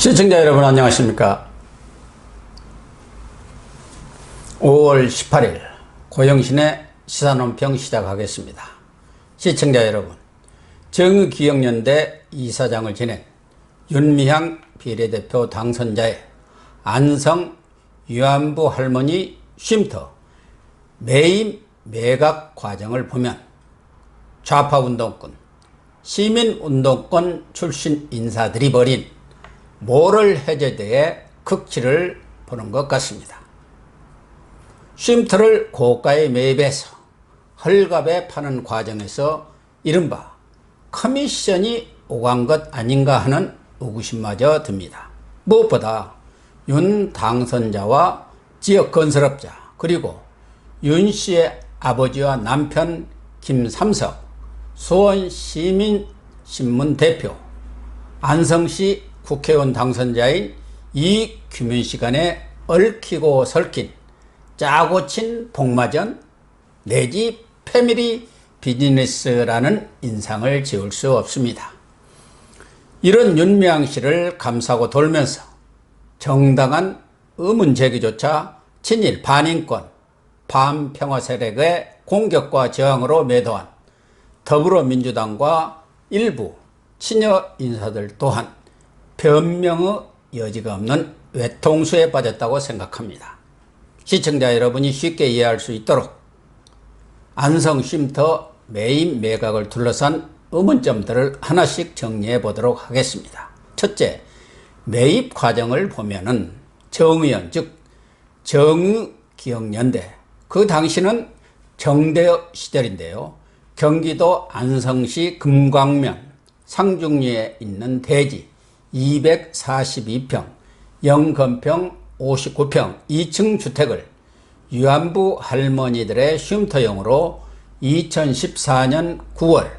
시청자 여러분 안녕하십니까. 5월 18일 고영신의 시사논평 시작하겠습니다. 시청자 여러분, 정의기억연대 이사장을 지낸 윤미향 비례대표 당선자의 안성 위안부 할머니 쉼터 매임 매각 과정을 보면 좌파운동권, 시민운동권 출신 인사들이 벌인 모럴 해저대의 극치를 보는 것 같습니다. 쉼터를 고가에 매입해서 헐값에 파는 과정에서 이른바 커미션이 오간 것 아닌가 하는 의구심마저 듭니다. 무엇보다 윤 당선자와 지역 건설업자 그리고 윤 씨의 아버지와 남편 김삼석 수원시민신문 대표 안성시 국회의원 당선자인 이규민씨 간에 얽히고 설킨 짜고 친 복마전 내지 패밀리 비즈니스라는 인상을 지울 수 없습니다. 이런 윤미향 씨를 감싸고 돌면서 정당한 의문 제기조차 친일 반인권 반평화 세력의 공격과 저항으로 매도한 더불어민주당과 일부 친여 인사들 또한 변명의 여지가 없는 외통수에 빠졌다고 생각합니다. 시청자 여러분이 쉽게 이해할 수 있도록 안성 쉼터 매입 매각을 둘러싼 의문점들을 하나씩 정리해 보도록 하겠습니다. 첫째, 매입 과정을 보면은 정의연 즉 정의기억연대, 그 당시는 정대협 시절인데요. 경기도 안성시 금광면 상중리에 있는 대지 242평, 영건평 59평 2층 주택을 위안부 할머니들의 쉼터용으로 2014년 9월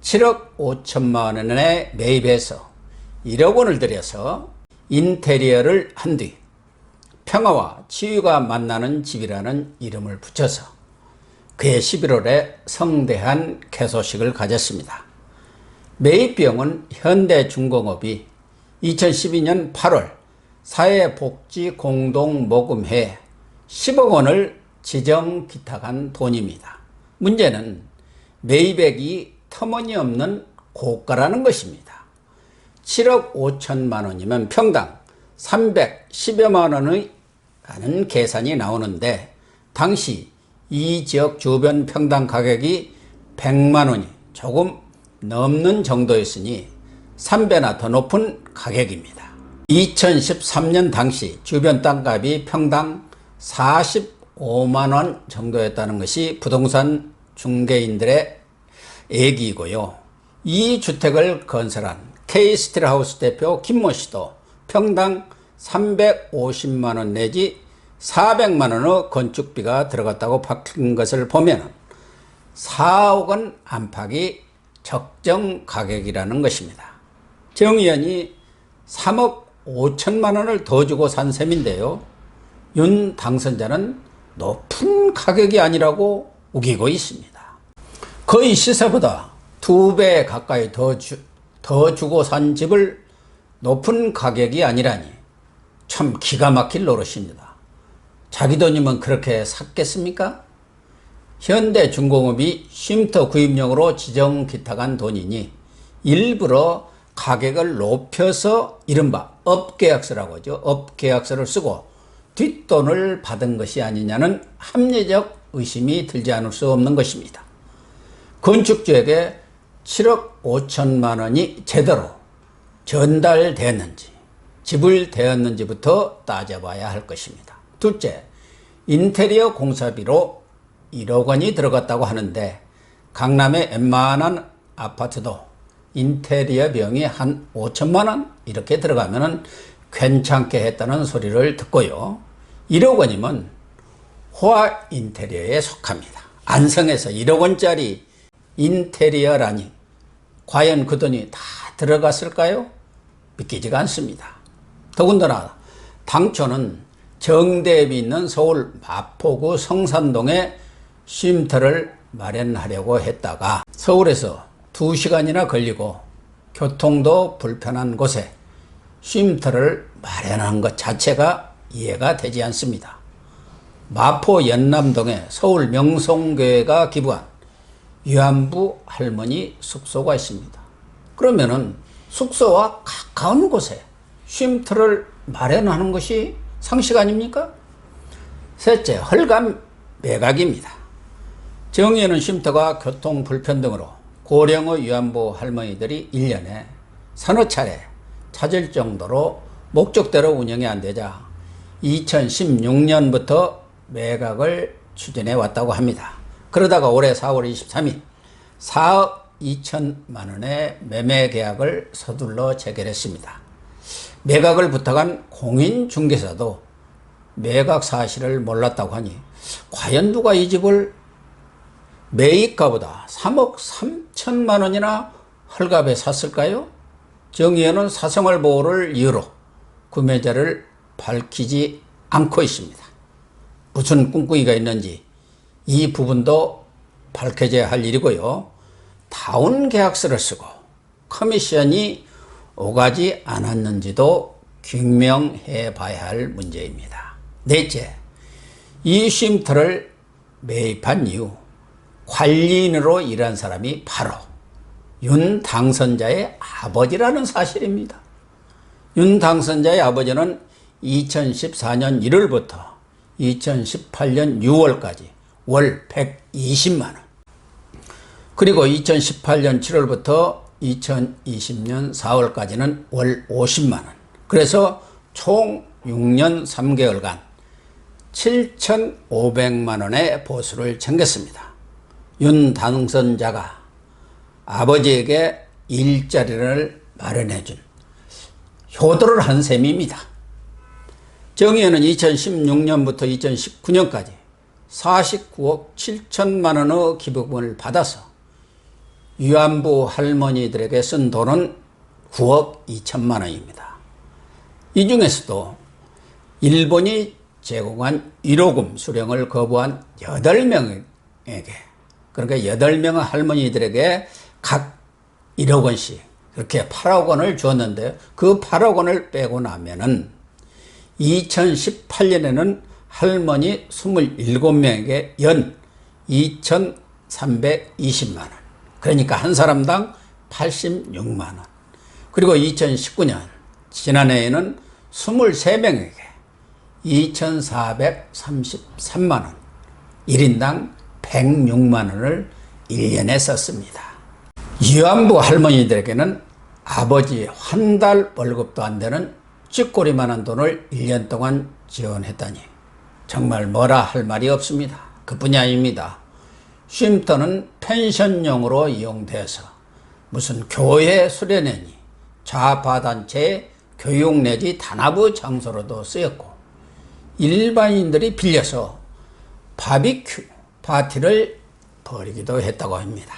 7억 5천만 원에 매입해서 1억 원을 들여서 인테리어를 한 뒤 평화와 치유가 만나는 집이라는 이름을 붙여서 그해 11월에 성대한 개소식을 가졌습니다. 매입 비용은 현대중공업이 2012년 8월 사회복지공동모금회에 10억 원을 지정 기탁한 돈입니다. 문제는 매입액이 터무니없는 고가라는 것입니다. 7억 5천만 원이면 평당 310여만 원의 라는 계산이 나오는데 당시 이 지역 주변 평당 가격이 100만 원이 조금 넘는 정도였으니 3배나 더 높은 가격입니다. 2013년 당시 주변 땅값이 평당 45만 원 정도였다는 것이 부동산 중개인들의 얘기이고요. 이 주택을 건설한 K스틸하우스 대표 김모 씨도 평당 350만 원 내지 400만 원의 건축비가 들어갔다고 밝힌 것을 보면 4억 원 안팎이 적정 가격이라는 것입니다. 정의연이 3억 5천만 원을 더 주고 산 셈인데요. 윤 당선자는 높은 가격이 아니라고 우기고 있습니다. 거의 시세보다 2배 가까이 더 주고 산 집을 높은 가격이 아니라니 참 기가 막힐 노릇입니다. 자기 돈이면 그렇게 샀겠습니까? 현대중공업이 쉼터 구입용으로 지정 기탁한 돈이니 일부러 가격을 높여서 이른바 업계약서라고 하죠. 업계약서를 쓰고 뒷돈을 받은 것이 아니냐는 합리적 의심이 들지 않을 수 없는 것입니다. 건축주에게 7억 5천만 원이 제대로 전달됐는지 지불되었는지부터 따져봐야 할 것입니다. 둘째, 인테리어 공사비로 1억 원이 들어갔다고 하는데 강남의 웬만한 아파트도 인테리어 비용이 한 5천만 원 이렇게 들어가면 괜찮게 했다는 소리를 듣고요. 1억 원이면 호화 인테리어에 속합니다. 안성에서 1억 원짜리 인테리어라니 과연 그 돈이 다 들어갔을까요? 믿기지가 않습니다. 더군다나 당초는 정대협이 있는 서울 마포구 성산동에 쉼터를 마련하려고 했다가 서울에서 2시간이나 걸리고 교통도 불편한 곳에 쉼터를 마련한 것 자체가 이해가 되지 않습니다. 마포 연남동에 서울 명성교회가 기부한 위안부 할머니 숙소가 있습니다. 그러면은 숙소와 가까운 곳에 쉼터를 마련하는 것이 상식 아닙니까? 셋째, 헐감 매각입니다. 정의는 쉼터가 교통 불편등으로 고령의 위안부 할머니들이 1년에 서너 차례 찾을 정도로 목적대로 운영이 안 되자 2016년부터 매각을 추진해 왔다고 합니다. 그러다가 올해 4월 23일 4억 2천만 원의 매매 계약을 서둘러 체결했습니다. 매각을 부탁한 공인중개사도 매각 사실을 몰랐다고 하니 과연 누가 이 집을 매입가보다 3억 3천만 원이나 헐값에 샀을까요? 정의연은 사생활 보호를 이유로 구매자를 밝히지 않고 있습니다. 무슨 꿍꿍이가 있는지 이 부분도 밝혀져야 할 일이고요. 다운 계약서를 쓰고 커미션이 오가지 않았는지도 규명해 봐야 할 문제입니다. 넷째, 이 쉼터를 매입한 이후 관리인으로 일한 사람이 바로 윤 당선자의 아버지라는 사실입니다. 윤 당선자의 아버지는 2014년 1월부터 2018년 6월까지 월 120만 원, 그리고 2018년 7월부터 2020년 4월까지는 월 50만 원, 그래서 총 6년 3개월간 7,500만 원의 보수를 챙겼습니다. 윤 당선자가 아버지에게 일자리를 마련해 준 효도를 한 셈입니다. 정의연은 2016년부터 2019년까지 49억 7천만 원의 기부금을 받아서 위안부 할머니들에게 쓴 돈은 9억 2천만 원입니다. 이 중에서도 일본이 제공한 1호금 수령을 거부한 8명에게, 그러니까 8명의 할머니들에게 각 1억 원씩 그렇게 8억 원을 주었는데, 그 8억 원을 빼고 나면은 2018년에는 할머니 27명에게 연 2,320만 원, 그러니까 한 사람당 86만 원. 그리고 2019년 지난해에는 23명에게 2,433만 원, 1인당 106만 원을 1년에 썼습니다. 위안부 할머니들에게는 아버지 한 달 월급도 안 되는 쥐꼬리만한 돈을 1년 동안 지원했다니 정말 뭐라 할 말이 없습니다. 그뿐이 아닙니다. 쉼터는 펜션용으로 이용돼서 무슨 교회 수련회니 좌파단체 교육 내지 단합의 장소로도 쓰였고, 일반인들이 빌려서 바비큐 파티를 벌이기도 했다고 합니다.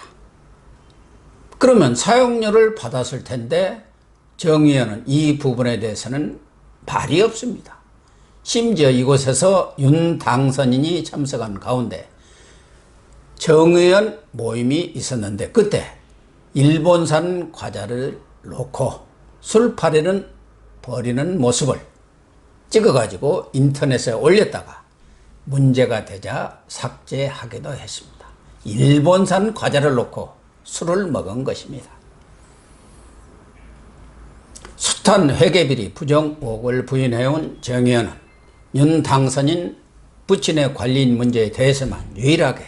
그러면 사용료를 받았을 텐데 정의연은 이 부분에 대해서는 말이 없습니다. 심지어 이곳에서 윤 당선인이 참석한 가운데 정의연 모임이 있었는데, 그때 일본산 과자를 놓고 술파리는 버리는 모습을 찍어가지고 인터넷에 올렸다가 문제가 되자 삭제하기도 했습니다. 일본산 과자를 놓고 술을 먹은 것입니다. 숱한 회계비리 부정 의혹을 부인해온 정의연은 윤 당선인 부친의 관리인 문제에 대해서만 유일하게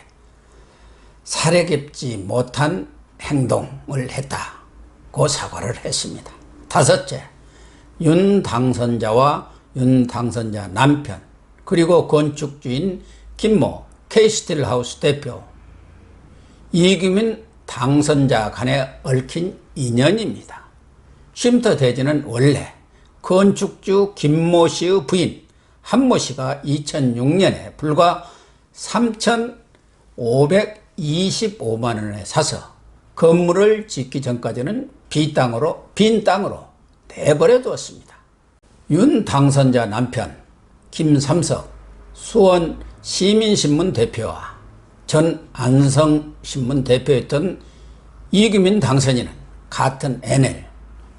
사려 깊지 못한 행동을 했다고 사과를 했습니다. 다섯째, 윤 당선자와 윤 당선자 남편, 그리고 건축주인 김모 K스틸하우스 대표, 이규민 당선자 간에 얽힌 인연입니다. 쉼터 대지는 원래 건축주 김모 씨의 부인 한모 씨가 2006년에 불과 3,525만 원에 사서 건물을 짓기 전까지는 빈 땅으로 내버려 두었습니다. 윤 당선자 남편 김삼석 수원 시민신문 대표와 전 안성신문 대표였던 이규민 당선인은 같은 NL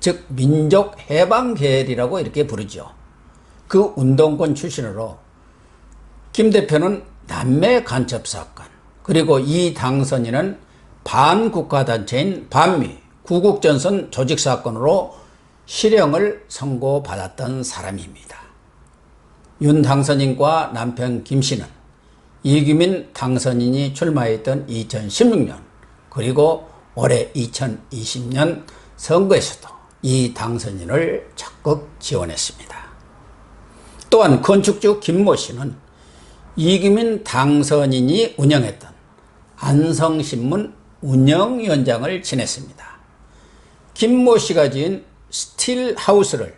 즉 민족해방계열이라고 이렇게 부르죠. 그 운동권 출신으로 김 대표는 남매 간첩 사건, 그리고 이 당선인은 반국가단체인 반미 구국전선 조직 사건으로 실형을 선고받았던 사람입니다. 윤 당선인과 남편 김 씨는 이규민 당선인이 출마했던 2016년 그리고 올해 2020년 선거에서도 이 당선인을 적극 지원했습니다. 또한 건축주 김모 씨는 이규민 당선인이 운영했던 안성신문 운영위원장을 지냈습니다. 김모 씨가 지은 스틸하우스를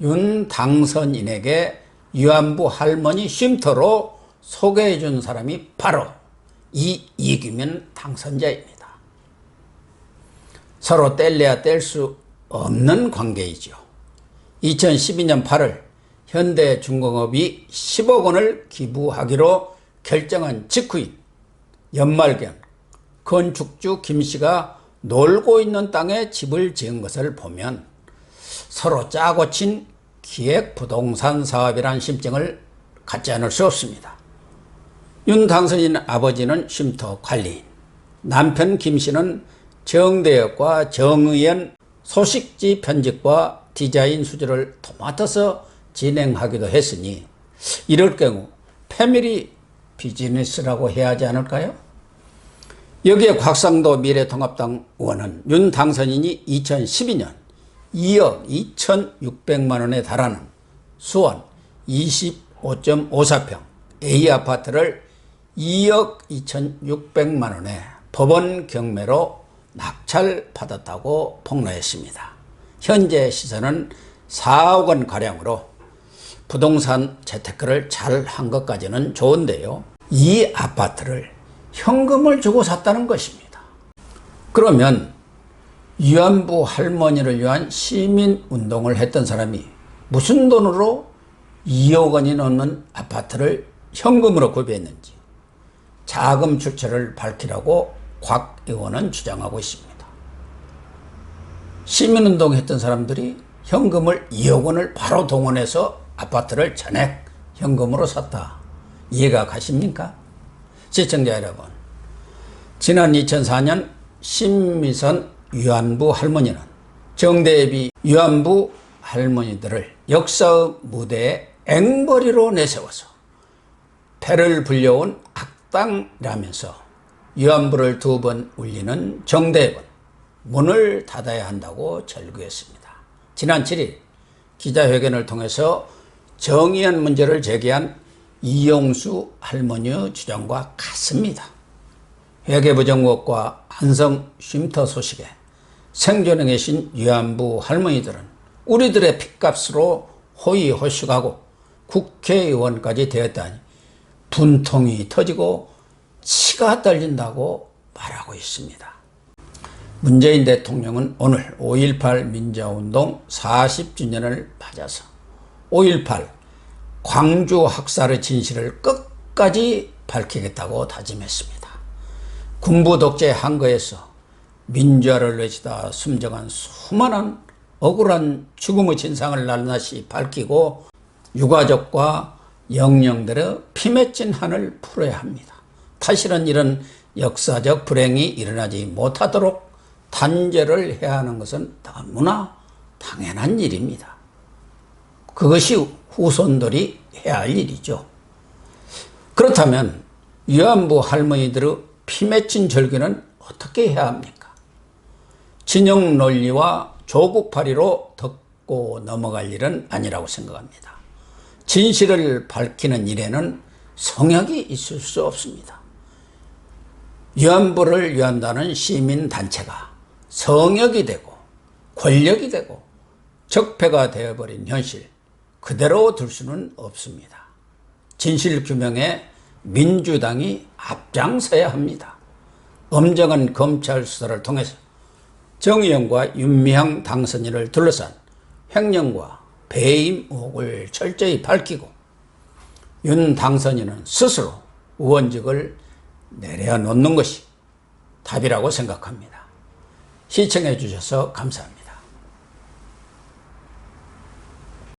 윤 당선인에게 위안부 할머니 쉼터로 소개해 준 사람이 바로 이 이규민 당선자입니다. 서로 뗄래야 뗄 수 없는 관계이죠. 2012년 8월 현대중공업이 10억 원을 기부하기로 결정한 직후인 연말경 건축주 김 씨가 놀고 있는 땅에 집을 지은 것을 보면 서로 짜고 친 기획부동산 사업이란 심증을 갖지 않을 수 없습니다. 윤 당선인 아버지는 쉼터 관리인, 남편 김 씨는 정대역과 정의연 소식지 편집과 디자인 수주를 도맡아서 진행하기도 했으니 이럴 경우 패밀리 비즈니스라고 해야 하지 않을까요? 여기에 곽상도 미래통합당 의원은 윤 당선인이 2012년 2억 2,600만 원에 달하는 수원 25.54평 A아파트를 2억 2,600만 원에 법원 경매로 낙찰받았다고 폭로했습니다. 현재 시세는 4억 원 가량으로 부동산 재테크를 잘 한 것까지는 좋은데요. 이 아파트를 현금을 주고 샀다는 것입니다. 그러면 위안부 할머니를 위한 시민운동을 했던 사람이 무슨 돈으로 2억 원이 넘는 아파트를 현금으로 구입했는지 자금 출처를 밝히라고 곽 의원은 주장하고 있습니다. 시민운동 했던 사람들이 현금을 2억 원을 바로 동원해서 아파트를 전액 현금으로 샀다. 이해가 가십니까? 시청자 여러분, 지난 2004년 신미선 위안부 할머니는 정대비 위안부 할머니들을 역사의 무대에 앵벌이로 내세워서 패를 불려온 악당이라면서 위안부를 2번 울리는 정대협은 문을 닫아야 한다고 절규했습니다. 지난 7일 기자회견을 통해서 정의연 문제를 제기한 이용수 할머니의 주장과 같습니다. 회계부정국과 안성 쉼터 소식에 생존해 계신 위안부 할머니들은 우리들의 핏값으로 호의호식하고 국회의원까지 되었다니 분통이 터지고 치가 떨린다고 말하고 있습니다. 문재인 대통령은 오늘 5.18 민주화운동 40주년을 맞아서 5.18 광주 학살의 진실을 끝까지 밝히겠다고 다짐했습니다. 군부 독재 한거에서 민주화를 외치다 숨져간 수많은 억울한 죽음의 진상을 낱낱이 밝히고 유가족과 영령들의 피 맺힌 한을 풀어야 합니다. 다시는 이런 역사적 불행이 일어나지 못하도록 단죄를 해야 하는 것은 너무나 당연한 일입니다. 그것이 후손들이 해야 할 일이죠. 그렇다면 위안부 할머니들의 피 맺힌 절규는 어떻게 해야 합니까? 진영 논리와 조국팔이로 덮고 넘어갈 일은 아니라고 생각합니다. 진실을 밝히는 일에는 성역이 있을 수 없습니다. 위안부를 위한다는 시민단체가 성역이 되고 권력이 되고 적폐가 되어버린 현실 그대로 둘 수는 없습니다. 진실규명에 민주당이 앞장서야 합니다. 엄정한 검찰 수사를 통해서 정의연과 윤미향 당선인을 둘러싼 횡령과 배임 의혹을 철저히 밝히고 윤 당선인은 스스로 의원직을 내려놓는 것이 답이라고 생각합니다. 시청해 주셔서 감사합니다.